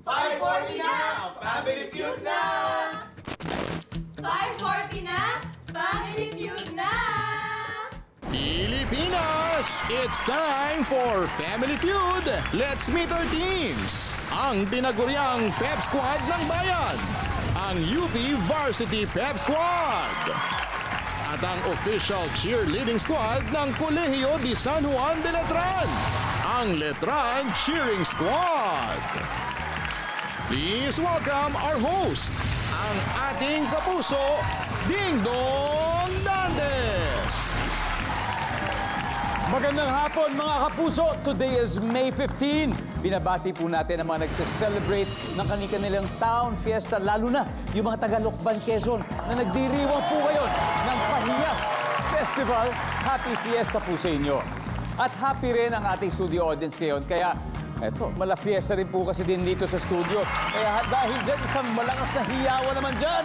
540 na! Family Feud na! 540 na! Family Feud na! Pilipinas! It's time for Family Feud! Let's meet our teams! Ang tinaguriang Pep Squad ng Bayan, ang UP Varsity Pep Squad, at ang official cheerleading squad ng Kolehiyo de San Juan de Letran, ang Letran Cheering Squad. Please welcome our host, ang ating kapuso, Ding Dong Dantes. Magandang hapon mga kapuso! Today is May 15. Binabati po natin ang mga nagse-celebrate ng kanilang town fiesta, lalo na yung mga taga-Lokban, Quezon na nagdiriwang po ngayon ng Pahiyas Festival. Happy Fiesta po sa inyo. At happy rin ang ating studio audience ngayon. Kaya eto, mala fiesta rin po kasi din dito sa studio. Kaya dahil dyan, isang malakas na hiyawan naman dyan.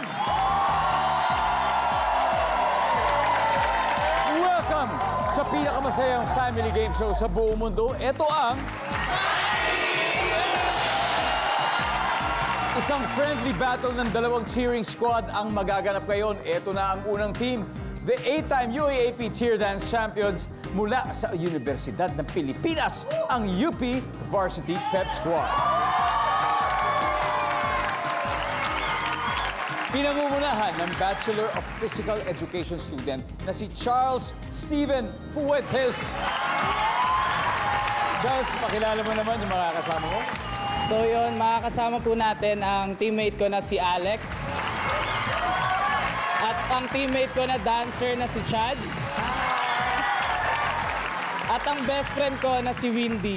Welcome sa pinakamasayang family game show sa buong mundo. Ito ang isang friendly battle ng dalawang cheering squad ang magaganap ngayon. Ito na ang unang team, the 8-time UAAP Cheer Dance Champions mula sa Universidad ng Pilipinas, ang UP Varsity Pep Squad. Pinangungunahan ng Bachelor of Physical Education student na si Charles Steven Fuentes. Charles, pakilala mo naman yung mga kasama mo. So yun, makakasama po natin ang teammate ko na si Alex. At ang teammate ko na dancer na si Chad. At ang best friend ko na si Windy.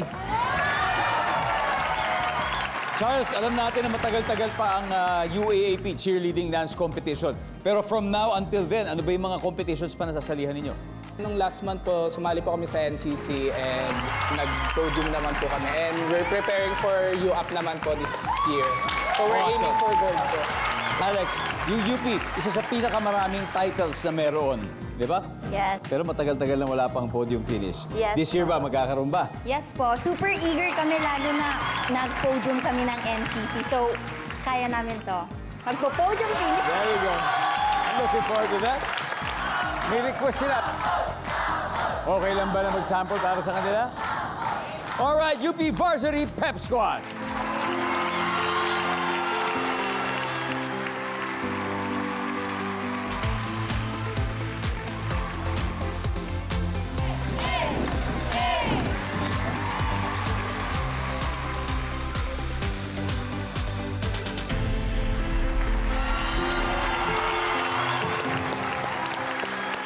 Charles, alam natin na matagal-tagal pa ang UAAP Cheerleading Dance Competition. Pero from now until then, ano ba yung mga competitions pa nasasalihan ninyo? Nung last month po, sumali po kami sa NCC and nag-podium naman po kami. And we're preparing for UAP naman po this year. So we're Awesome. aiming for gold po. Alex, yung UP, isa sa pinakamaraming titles na meron. Di ba? Yes. Pero matagal-tagal na wala pang podium finish. Yes, This year ba, magkakaroon ba? Yes po, super eager kami lalo na nag-podium kami ng NCC. So, kaya namin to. Magpo-podium finish. There you go. I'm looking forward to that. May request sila. Okay lang ba na mag-sample para sa kanila? Alright, UP Varsity Pep Squad.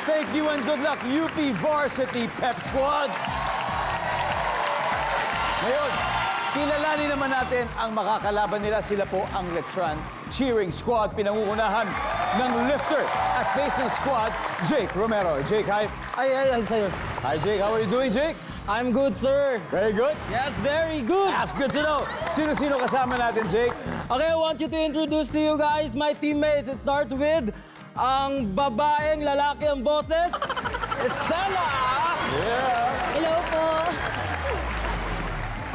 Thank you and good luck, UP Varsity Pep Squad! Ngayon, kilalanin naman natin ang makakalaban nila. Sila po ang Letran Cheering Squad, pinangungunahan ng lifter at facing squad, Jake Romero. Jake, hi. Ay, sa'yo. Hi, Jake. How are you doing, Jake? I'm good, sir. Very good. Yes, very good. That's good to know. Sino-sino kasama natin, Jake? Okay, I want you to introduce to you guys my teammates. It starts with ang babaeng lalaki ang boses, Estela! Yeah. Hello po!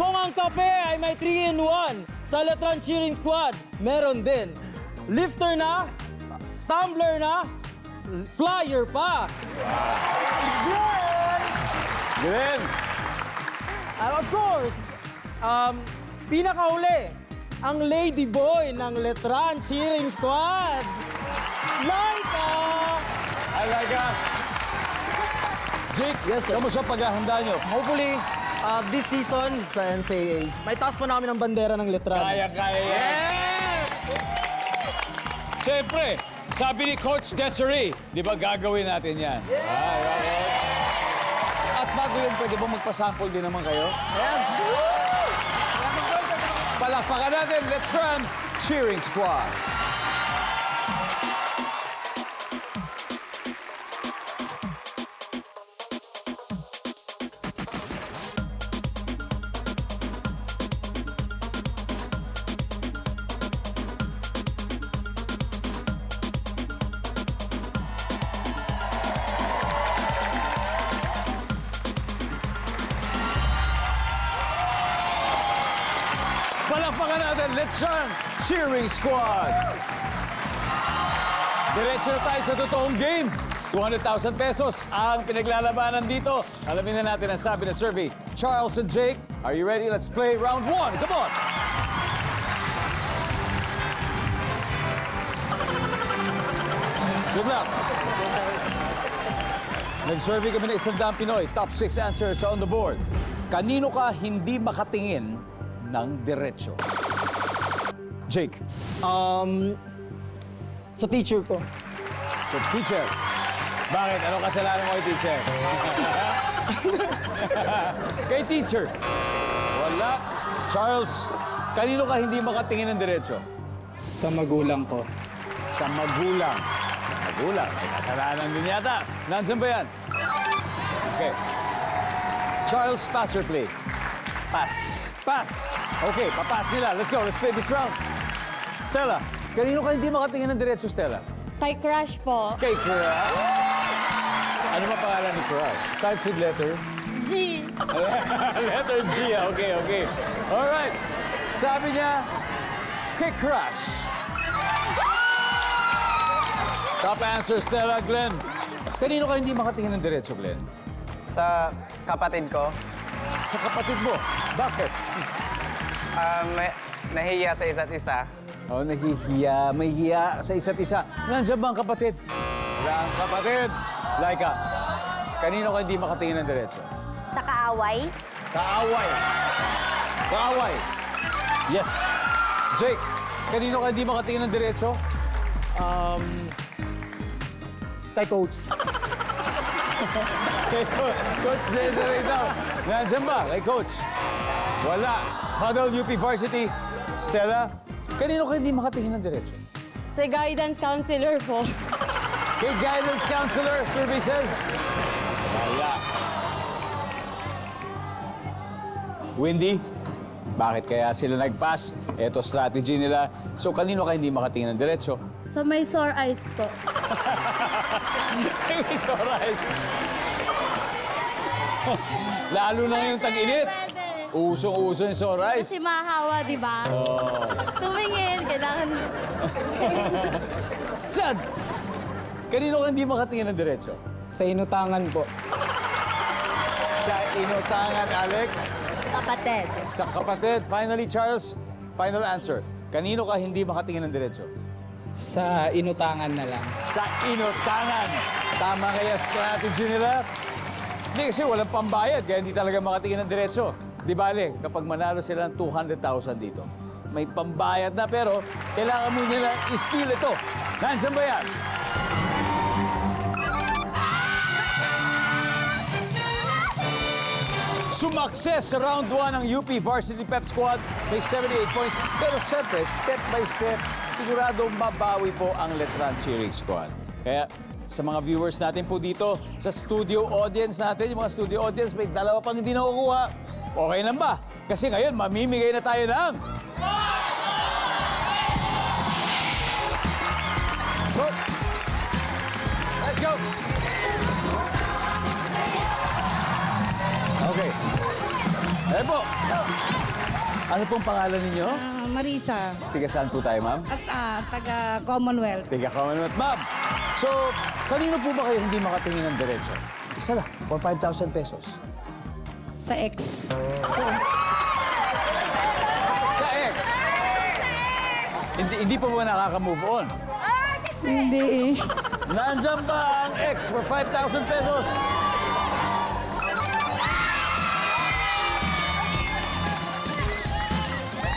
Kung ang kape ay may 3-in-1 sa Letran Cheering Squad, meron din. Lifter na, tumbler na, flyer pa. Glenn. And of course, pinakahuli, ang lady boy ng Letran Cheering Squad, Laika! Hi, Laika. Jake, yes, kamusta paghahanda nyo? Hopefully, this season sa NCAA, may taas pa namin ang bandera ng Letran. Kaya yan. Siyempre, sabi ni Coach Desiree, di ba gagawin natin yan? Ay, okay. At bago yun, pwede ba magpasample din naman kayo? Yes! Palakpakan natin, Letran Cheering Squad. Palakpakan natin natin, Lechon Cheering Squad. Diretso na tayo sa totoong game. 200,000 pesos ang pinaglalabanan dito. Alamin na natin ang sabi ng survey. Charles and Jake, are you ready? Let's play round 1. Come on! Good luck. Nag-survey kami ng 100 Pinoy. Top 6 answers on the board. Kanino ka hindi makatingin ng diretso? Jake. Sa teacher ko. So, teacher. Bakit? Ano kasalanan mo kay teacher? Kay teacher. Wala. Charles, kanino ka hindi makatingin ng diretso? Sa magulang ko. Sa magulang. Magulang. May kasalanan din yata. Nandiyan ba yan? Okay. Charles, pass or play? Pass. Pass. Okay, papass nila. Let's go. Let's play this round. Stella, kanino ka hindi makatingin ng diretso, Stella? Kay Crush po. Kay Crush. Ano ba pangalan ni Crush? Starts with letter? G. Letter G. Okay, okay. Alright. Sabi niya, kay Crush. Top answer, Stella. Glenn. Kanino ka hindi makatingin ng diretso, Glenn? Sa kapatid ko, Sa kapatid mo. Bakit? nahiya sa isa't isa. Oh, nahihiya. May hiya sa isa't isa. Nandiyan ba ang kapatid? Wala ang kapatid. Laika, kanino ka hindi makatingin ng diretso? Sa kaaway. Kaaway. Kaaway. Yes. Jake, kanino ka hindi makatingin ng diretso? Kay coach. Kay Coach Desiree daw. Nandiyan ba? Kay Coach? Wala. Huddle UP Varsity. Stella, kanino ka hindi makatingin ng diretso? Sa guidance counselor po. Kay Guidance Counselor, survey says. Wala. Windy, bakit kaya sila nag-pass? Ito strategy nila. So, kanino ka hindi makatingin ng diretso? Sa may sore eyes po. Miss Horais. Lalo na ngayong tag-init. Pwede. Usong-uso yung sore eyes. Kasi mahawa, di ba? Tumingin, kailangan... Chad! Kanino ka hindi makatingin ng diretso? Sa inutangan po. Sa inutangan, Alex. Kapatid. Sa kapatid. Finally, Charles, final answer. Kanino ka hindi makatingin ng diretso? Sa inutangan na lang. Sa inutangan. Tama kaya strategy nila? Hindi kasi walang pambayad, kaya hindi talaga makatingin ng diretso. Di bale, kapag manalo sila ng 200,000 dito, may pambayad na pero kailangan mo nila i-steal ito. Nandiyan ba yan? Sumakses sa round 1 ng UP Varsity Pep Squad. May 78 points. Pero syempre, step by step, sigurado mabawi po ang Letran Cheering Squad. Kaya sa mga viewers natin po dito, sa studio audience natin, yung mga studio audience, may dalawa pang hindi nakukuha. Okay lang ba? Kasi ngayon, mamimigay na tayo ng... Go! Let's go! Okay. Ayan po. Ano pong pangalan ninyo? Marisa. Tiga saan po tayo, ma'am? At taga Commonwealth. Tiga Commonwealth, ma'am. So, kanino po ba kayo hindi makatingin ng diretso? Isa lang, for 5,000 pesos. Sa ex. Sa ex. Hindi pa ba nakaka-move on? Hindi. Nandyan ba ang ex for 5,000 pesos?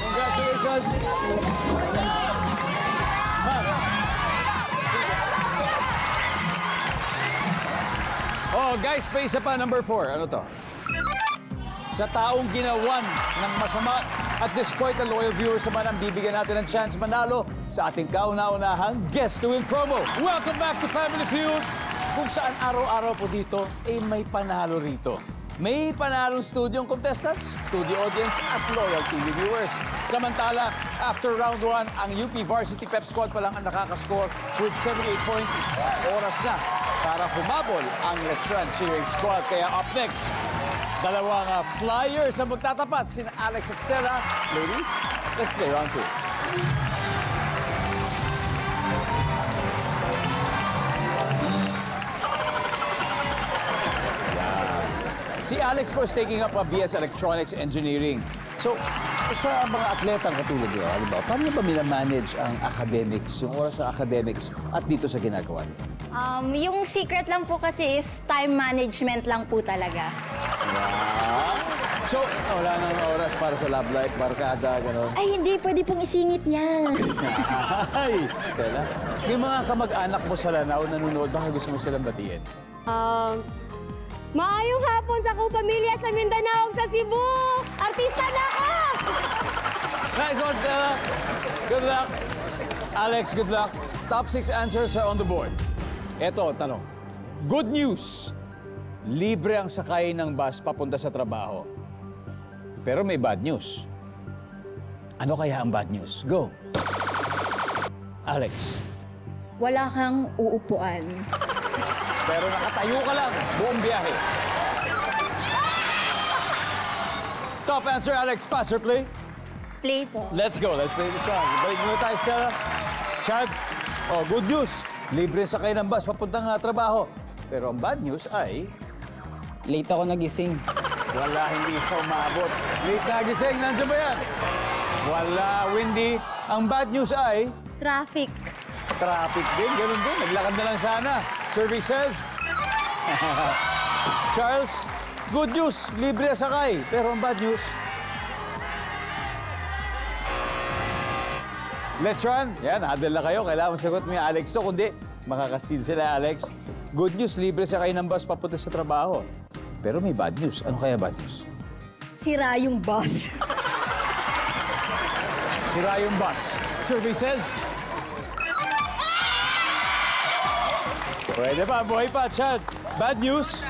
Congratulations! Ma'am. Oh, guys, pa isa pa, number 4. Ano to? Sa taong ginawan ng masama at this point, ang loyal viewers naman ang bibigyan natin ng chance manalo sa ating kauna-unahang Guest to Win promo. Welcome back to Family Feud! Kung saan araw-araw po dito, may panalo rito. May panalong studio contestants, studio audience at loyal TV viewers. Samantala, after round 1, ang UP Varsity Pep Squad pa lang ang nakakascore with 78 points. Oras na para humabol ang Letran Cheering Squad. Kaya up next, Dalawang flyers ang magtatapat. Sina Alex at Stella. Ladies, let's play round 2. Si Alex po is taking up a BS Electronics Engineering. So, sa mga atletang katulad nyo, halimbawa, paano ba minamanage ang academics, yung oras sa academics at dito sa ginagawa niyo? Yung secret lang po kasi is time management lang po talaga. So, wala nang oras para sa love life, barkada, gano'n. Ay, hindi. Pwede pong isingit yan. Ay, Stella, yung mga kamag-anak mo sa Lanao nanonood, baka gusto mo silang batiin? Maayong hapon sa kong pamilya sa Mindanao sa Cebu! Artista na ako! Nice one, Stella. Good luck. Alex, good luck. Top 6 answers are on the board. Eto, tanong. Good news. Libre ang sakay ng bus papunta sa trabaho. Pero may bad news. Ano kaya ang bad news? Go. Alex. Wala kang uupuan. Pero nakatayo ka lang buong biyahe. Top answer, Alex. Pass or play? Play po. Let's go. Let's play this round. Balik muna tayo, Stella. Chad, good news. Libre sakay ng bus papuntang trabaho. Pero ang bad news ay... Late ako nagising. Wala, hindi siya umabot. Late na gising. Nandiyan ba yan? Wala, Windy. Ang bad news ay... Traffic. Traffic din. Ganun din. Naglakad na lang sana. Survey says... Charles, good news. Libre sakay. Pero ang bad news... Letron, yan, hadal na kayo. Kailangan sagot mo yung Alex to. Kundi, makakastil sila, Alex. Good news, libre sakay ng bus papunta sa trabaho. Pero may bad news. Ano kaya bad news? Sira yung bus. Sira yung bus. Survey says... Pwede pa, buhay pa, Chad. Bad news?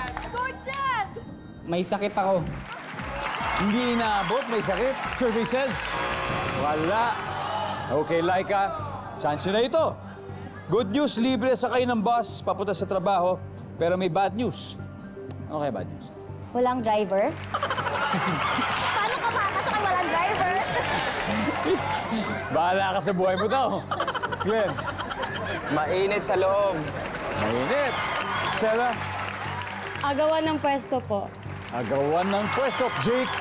May sakit ako. Hindi inaabot, may sakit. Survey says... Wala. Okay, Laika, chance na ito. Good news, libre sakay ng bus papunta sa trabaho. Pero may bad news. Ano kaya bad news? Walang driver. Paano ka makakasakay walang driver? Bahala ka sa buhay mo daw. Glenn, Mainit sa loob. mainit. Stella, Agawan ng pwesto po. agawan ng pwesto. Jake,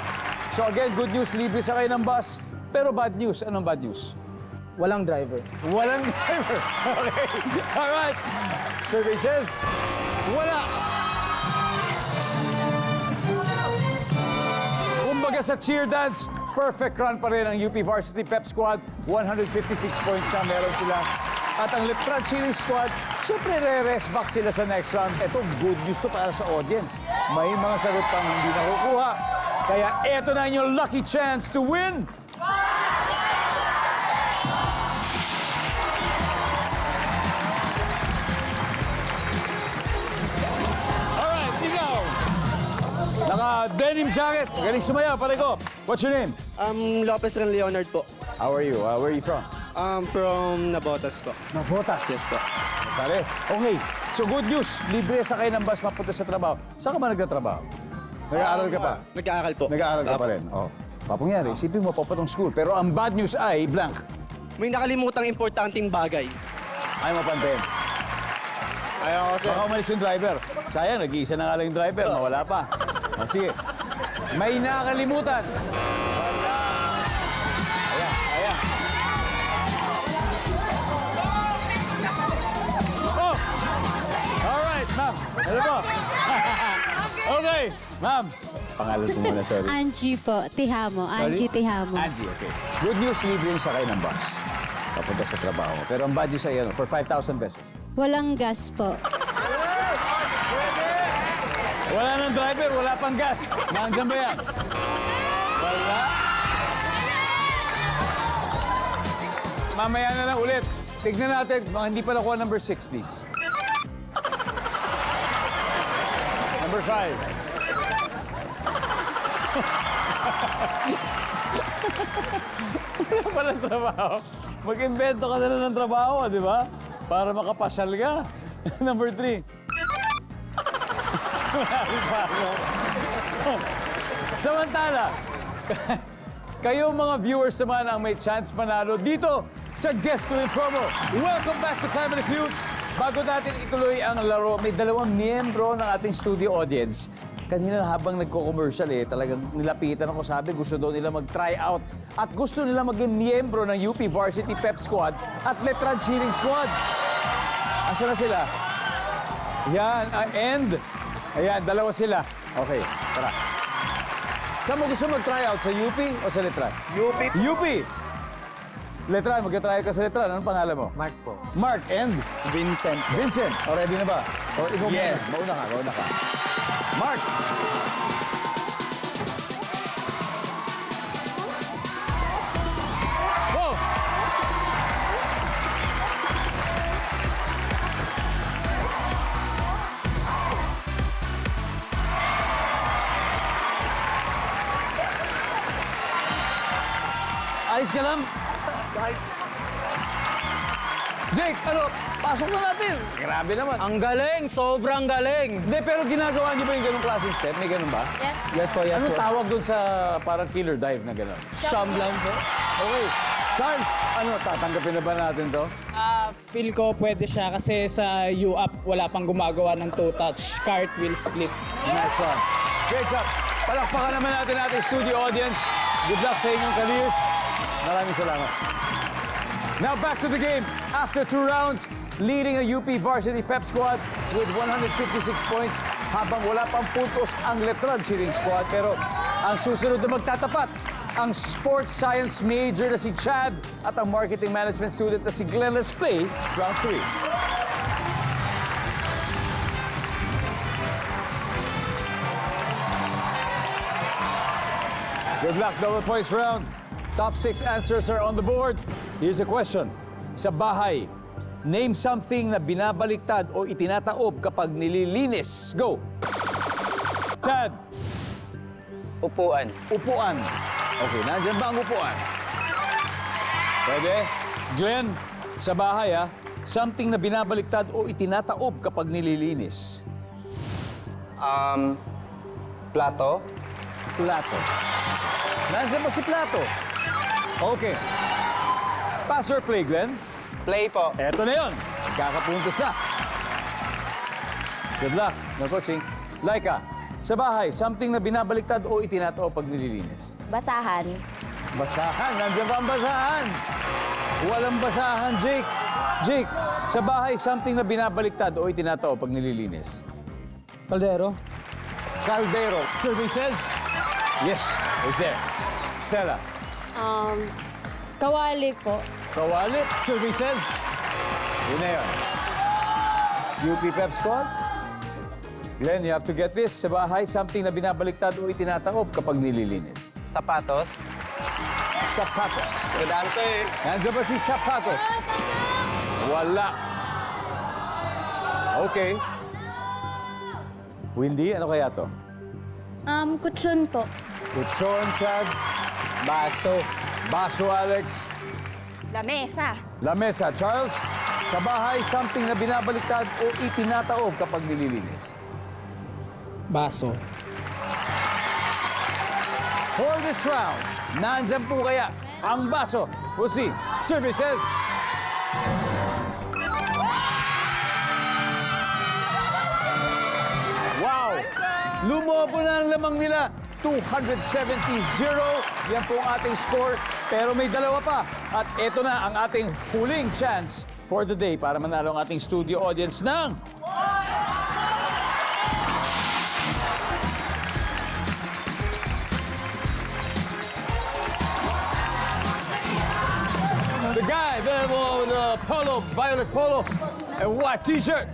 so again, good news, libre sakay ng bus. Pero bad news. Anong bad news? Walang driver. Walang driver. Okay. All right. Survey says, wala. Kumbaga sa cheer dance, perfect run pa rin ang UP Varsity Pep Squad. 156 points na meron sila. At ang Liptran Cheering Squad, syempre re-rest back sila sa next round. Ito, good news to para sa audience. May mga sagot pang hindi nakukuha. Kaya eto na inyong lucky chance to win. Alright, ikaw. Naka-denim jacket. Galing sumayaw, pare ko. What's your name? Lopez Ren Leonard po. How are you? Where are you from? From Nabotas po. Nabotas. Yes po. Pare. Okay. So good news. Libre sakay ng bus mapunta sa trabaho. Saan ka ba nagtatrabaho? Nag-aaral ka pa? Nag-aaral po. Nag-aaral ka pa rin? Oh. Papangyari, isipin mo papatong school. Pero ang bad news ay blank. May nakalimutang importanteng bagay. Ayaw mapantayin. Ayaw kasi. Baka umalis yung driver. Sayang, nag-iisa na nga lang yung driver. Mawala pa. Oh, sige. May nakalimutan. Wala. Ayan, ayan. Oh! Alright, ma'am. Ano po? Okay, ma'am. Pangalan ko muna, sorry. Angie po, Tihamo. Angie Tihamo. Angie, okay. Good news, libre yung sakay ng bus. Papunta sa trabaho. Pero ang bad news ay ano, for 5,000 pesos. Walang gas po. Wala nang driver, wala pang gas. Nandiyan ba yan? Wala. Mamaya na lang ulit. Tignan natin, mga hindi pa nakuha number 6, please. Number 5. Wala pa ng trabaho. Mag-invento ka na lang ng trabaho, di ba? Para makapasyal ka. Number 3. Wala rin pasok. Samantala, kayo mga viewers naman ang may chance manalo dito sa Guest to Win promo. Welcome back to Family Feud. Bago natin ituloy ang laro, may dalawang miyembro ng ating studio audience. Kanina habang nagko-commercial talagang nilapitan ako, sabi gusto daw nila mag-try out at gusto nila maging miyembro ng UP Varsity Pep Squad at Letran Cheering Squad. Asa na sila? Yan, and ayan, dalawa sila. Okay, tara. Saan mo gusto mag-try out? Sa UP o sa Letran? UP. UP! Letran, magka-try ka sa Letran. Anong pangalan mo? Mark po. Mark and Vincent. Vincent. O, ready na ba? O, ikaw Yes. muna. Mauna ka. Mark! Whoa! Ayos ka lang? Jake, ano? Pasok na natin. Grabe naman. Ang galing, sobrang galing. Hindi, pero ginagawa niyo ba yung ganung klaseng step? May ganun ba? Yes. Yes po, yes Ano po. tawag doon sa parang killer dive na gano'n? Sham lang po. Okay. Charles, ano, tatanggapin na ba natin to? Feel ko pwede siya kasi sa UAP wala pang gumagawa ng two-touch cartwheel split. Nice one. Great job. Palakpakan naman natin ating studio audience. Good luck sa inyong careers. Maraming salamat. Now back to the game. After 2 rounds, leading a UP Varsity Pep Squad with 156 points habang wala pang puntos ang Letran Cheering Squad. Pero ang susunod na magtatapat, ang sports science major na si Chad at ang marketing management student na si Glenn. Let's play round 3. Good luck, double points round. Top 6 answers are on the board. Here's a question. Sa bahay, name something na binabaliktad o itinataob kapag nililinis. Go! Chad, Upuan. upuan. Okay, nandyan ba ang upuan? Pwede? Glenn, sa bahay something na binabaliktad o itinataob kapag nililinis. Plato. Plato. Nandyan ba si Plato? Okay. Pass or play, Glenn? Play po. Eto na yun. Kakapuntos na. Good luck. No coaching. Laika, sa bahay, something na binabaliktad o itinatao pag nililinis. Basahan. Basahan. Nandiyan ba ang basahan? Walang basahan, Jake. Jake, sa bahay, something na binabaliktad o itinatao pag nililinis. Caldero. Caldero. Survey says, yes, it's there. Stella. Kawali po. Kawali. Survey says, yun na yun. UP Pep Squad. Glenn, you have to get this. Sa bahay, something na binabaliktad o itinataob kapag nililinis. Sapatos. Sapatos. Good answer. Nandiyan ba si Sapatos? Wala. Okay. Windy, ano kaya to? Kutsyon po. Kutsyon, Chad. Baso. Baso, Alex. Lamesa. Lamesa, Charles. Sa bahay, something na binabaliktad o itinataob kapag nililinis. Baso. For this round, nandyan po kaya ang baso. We'll see. Services. Wow! Lumobo na ang lamang nila. 270-0. Yan po ang ating score. Pero may dalawa pa. At ito na ang ating huling chance for the day para manalo ang ating studio audience ng... The guy, the polo, violet polo, and white t-shirt.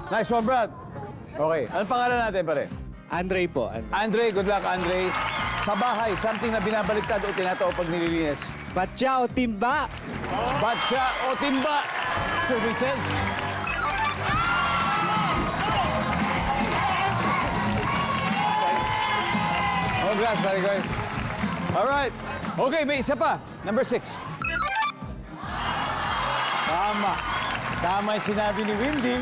Nice one, Brad. Okay, anong pangalan natin, pare? Andre po. Andre, good luck, Andre. Sa bahay, something na binabaliktad o tinatao pag nililinis. Batya o timba. Batya o timba. Services. Congrats, very good. All right. Okay, may isa pa. Number 6. Tama. Tama yung sinabi ni Windy.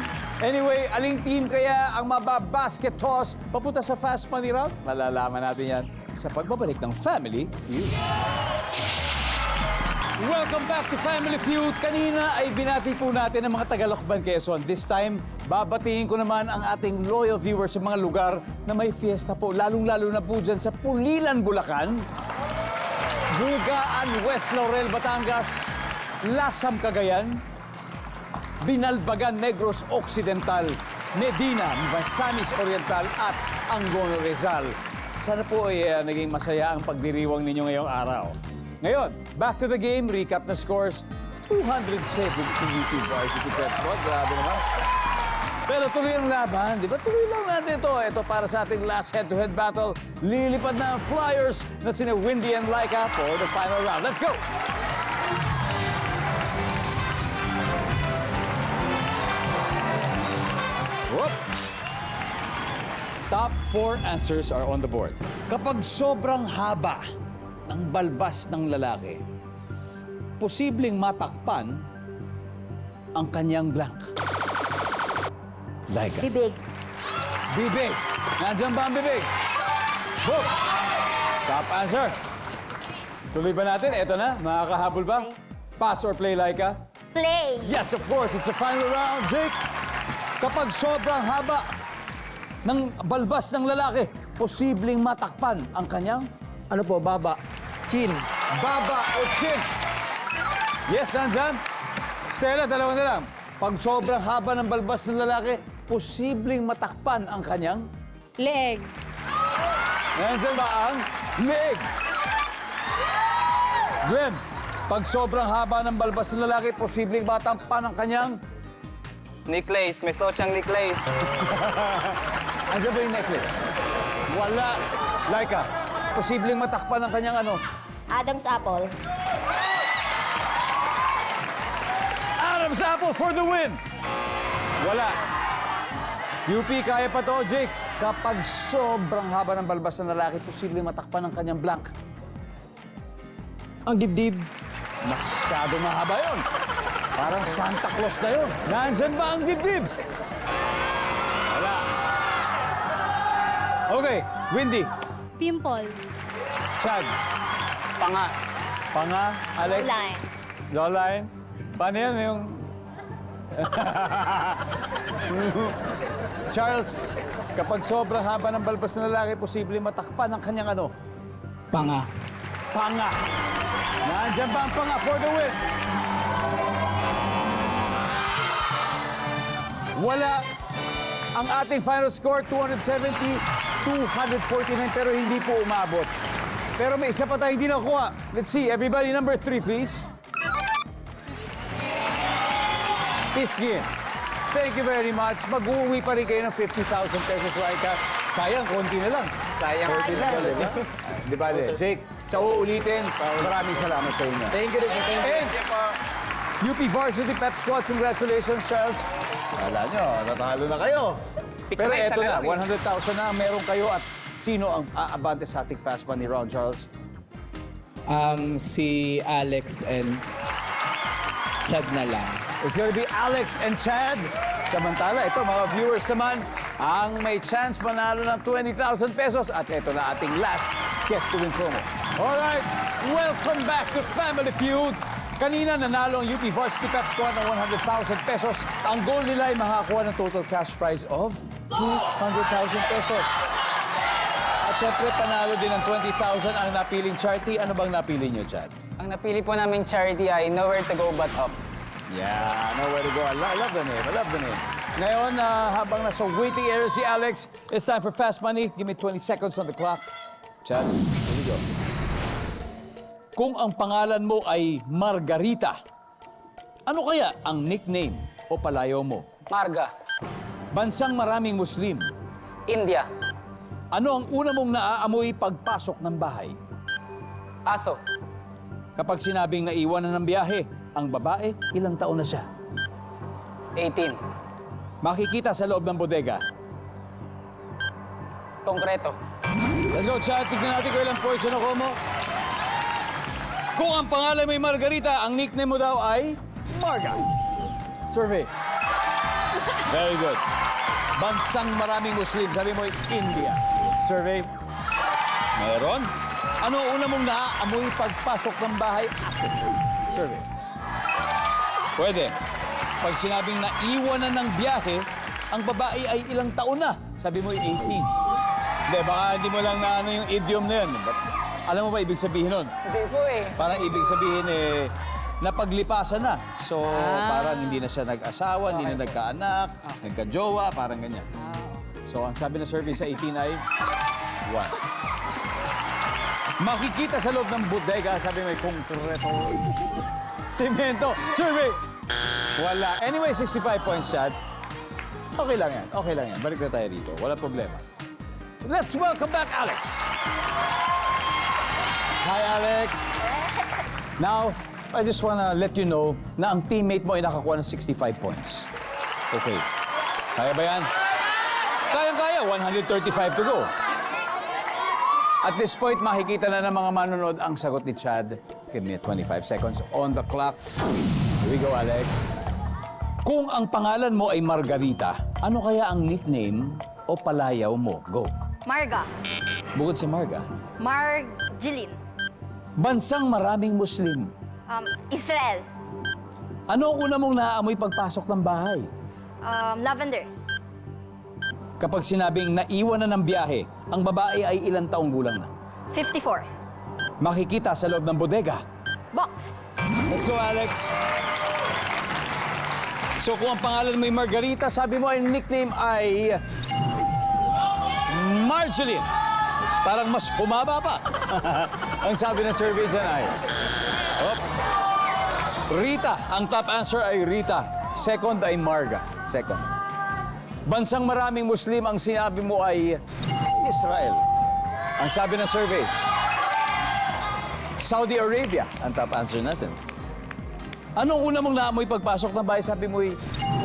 Anyway, aling team kaya ang mababasket toss papunta sa Fast Money Round? Malalaman natin yan sa pagbabalik ng Family Feud. Welcome back to Family Feud. Kanina ay binati po natin ang mga Tagalokban, Quezon. This time, babatiin ko naman ang ating loyal viewers sa mga lugar na may fiesta po. Lalong-lalo na po dyan sa Pulilan, Bulacan, Bugaan, West Laurel, Batangas, Lasam, Cagayan, Binalbagan, Negros Occidental, Medina, Misamis Oriental at Angono, Rizal. Sana po ay naging masaya ang pagdiriwang ninyo ngayong araw. Ngayon, back to the game. Recap na scores. 207 to UP Varsity Pep Squad. Grabe naman. Pero tuloy ang laban. Di ba? Tuloy lang natin ito. Ito para sa ating last head-to-head battle. Lilipad na ang Flyers na sina Windy and Laika for the final round. Let's go! Whoop. Top 4 answers are on the board. Kapag sobrang haba ng balbas ng lalaki, posibleng matakpan ang kanyang blank. Laika. Bibig. Bibig. Nandiyan ba ang bibig? Boom! Top answer. Tuloy ba natin? Ito na. Makakahabol ba? Pass or play, Laika? Play. Yes, of course. It's the final round, Jake. Kapag sobrang haba ng balbas ng lalaki, posibleng matakpan ang kanyang Ano po, baba? Chin. baba o chin. Yes, nandyan. Stella, dalawa na lang. Pag sobrang haba ng balbas ng lalaki, posibleng matakpan ang kanyang Leg. Nandyan ba ang leg? Glenn, pag sobrang haba ng balbas ng lalaki, posibleng matakpan ang kanyang Necklace. May suot siyang necklace. Andiyan ba yung necklace? Wala. Laika, posibleng matakpan ang kanyang ano? Adam's apple. Adam's apple for the win! Wala. UP, kaya pa to, Jake. Kapag sobrang haba ng balbas ng lalaki, posibleng matakpan ang kanyang blank. Ang dibdib. Masyado mahaba yun. Parang Santa Claus na yun. Nandyan ba ang dibdib? Wala. Okay, Windy, Pimple. Chad, Panga. Panga, Alex, Line. Jawline. Paano yan yung... Charles, kapag sobrang haba ng balbas ng lalaki, posibleng matakpan ang kanyang ano? Panga. Panga. Nandyan ba ang panga for the win? Wala. Ang ating final score, 270, 249, pero hindi po umabot. Pero may isa pa tayo hindi nakuha. Let's see, everybody, number 3, please. Pisgin. Thank you very much. Mag-uwi pa rin kayo ng 50,000 pesos, Laika. Sayang, konti na lang. Sayang. Konti na lang, di ba? Di ba, Jake? Sa uulitin, maraming salamat sa inyo. Thank you, thank you. And UP Varsity Pep Squad, congratulations, Charles. Kala nyo, natalo na kayo. Pero eto na, 100,000 na ang meron kayo at sino ang aabante sa ating Fast Money Round, Charles? Si Alex and Chad na lang. It's gonna be Alex and Chad. Samantala, ito mga viewers naman, ang may chance manalo ng 20,000 pesos. At ito na ating last Guess to Win promo. Alright, welcome back to Family Feud. Kanina nanalo ang UP Varsity Pep Squad ng 100,000 pesos. Ang goal nila ay makakuha ng total cash prize of 200,000 pesos. At syempre, panalo din ng 20,000 ang napiling charity. Ano bang napili nyo, Chad? Ang napili po namin charity ay Nowhere to Go But Up. Yeah, nowhere to go. I love the name. I love the name. Ngayon, habang nasa waiting area si Alex, it's time for Fast Money. Give me 20 seconds on the clock. Chad, here we go. Kung ang pangalan mo ay Margarita, ano kaya ang nickname o palayaw mo? Marga. Bansang maraming Muslim, India. ano ang una mong naaamoy pagpasok ng bahay? Aso. Kapag sinabing naiwanan ng biyahe, ang babae, ilang taon na siya? 18. Makikita sa loob ng bodega. Konkreto. Let's go, Chad. Tignan natin kung ilang points na mo. Kung ang pangalan may Margarita, ang nickname mo daw ay Marga. Survey. Very good. Bansang maraming Muslim, sabi mo, India. Survey? Meron. Ano una mong naaamoy pagpasok ng bahay? Aso. Survey. Pwede. Pag sinabing naiwanan ng biyahe, ang babae ay ilang taon na? Sabi mo, 18. Hindi, baka hindi mo lang na ano yung idiom na yun. Alam mo ba ibig sabihin nun? Hindi po eh. Parang ibig sabihin napaglipasan na. So, parang hindi na siya nag-asawa, hindi na nagkaanak, nagka-jowa, parang ganyan. So, ang sabi na survey sa 18 ay 1. Makikita sa loob ng bodega, sabi may konkreto. Semento. Survey! Wala. Anyway, 65 points, Chad. Okay lang yan. Okay lang yan. Balik na tayo dito. Wala problema. Let's welcome back Alex. Hi, Alex. Now, I just wanna let you know na ang teammate mo ay nakakuha ng 65 points. Okay. Kaya ba yan? Kaya-kaya. 135 to go. At this point, makikita na ng mga manonood ang sagot ni Chad. Give me 25 seconds on the clock. Here we go, Alex. Kung ang pangalan mo ay Margarita, ano kaya ang nickname o palayaw mo? Go. Marga. Bukod sa Marga. Marjeline. Bansang maraming Muslim. Israel. Ano ang una mong naaamoy pagpasok ng bahay? Lavender. Kapag sinabing naiwan na ng biyahe, ang babae ay ilang taong gulang na? 54. Makikita sa loob ng bodega. Box. Let's go, Alex. So kung ang pangalan mo ay Margarita, sabi mo ay nickname ay Marceline. Parang mas humaba pa. Ang sabi ng survey dyan ay Rita. Ang top answer ay Rita. Second ay Marga. Second. Bansang maraming Muslim, ang sinabi mo ay Israel. Ang sabi ng survey, Saudi Arabia. Ang top answer natin. Anong una mong naamoy pagpasok ng bahay? Sabi mo ay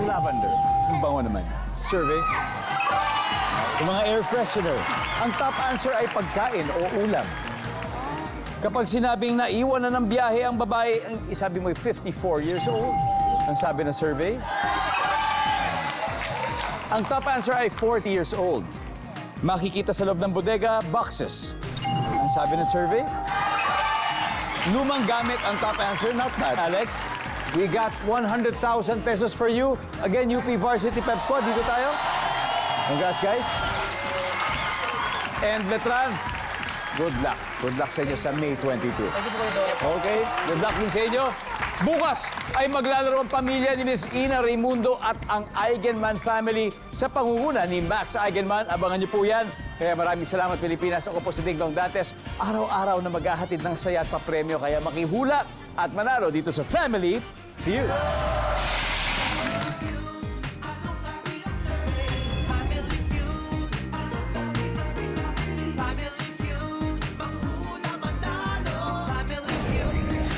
lavender. Yung bango naman. Survey. Yung mga air freshener. Ang top answer ay pagkain o ulam. Kapag sinabing naiwan na ng biyahe ang babae, sabi mo ay 54 years old. Ang sabi ng survey. Ang top answer ay 40 years old. Makikita sa loob ng bodega, boxes. Ang sabi ng survey. Lumang gamit ang top answer. Not bad. Alex, we got 100,000 pesos for you. Again, UP Varsity Pep Squad. Dito tayo. Congrats, guys. And Letran, good luck. Good luck sa inyo sa May 22. Okay, good luck din sa inyo. Bukas ay maglalaro ang pamilya ni Miss Ina Raimundo at ang Eigenman family sa pangunguna ni Max Eigenman. Abangan niyo po yan. Kaya maraming salamat, Pilipinas. Ako po si Ding Dong Dantes. Araw-araw na maghahatid ng saya at papremyo. Kaya makihula at manalo dito sa Family Feud.